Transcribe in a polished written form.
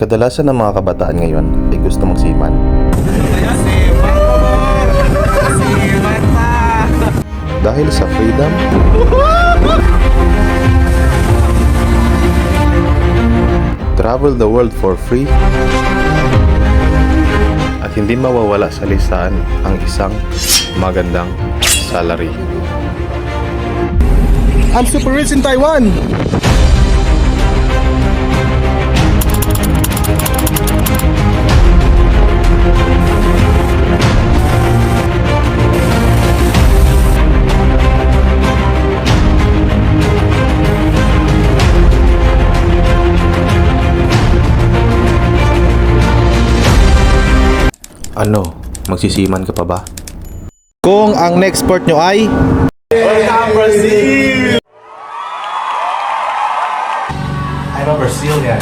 Kadalasan ng mga kabataan ngayon ay gusto magsiman. Dahil sa freedom, travel the world for free, at hindi mawawala sa listahan ang isang magandang salary. I'm super rich in Taiwan. Ano, magsisiman ka pa ba? Kung ang next port nyo ay I'm a Brazilian.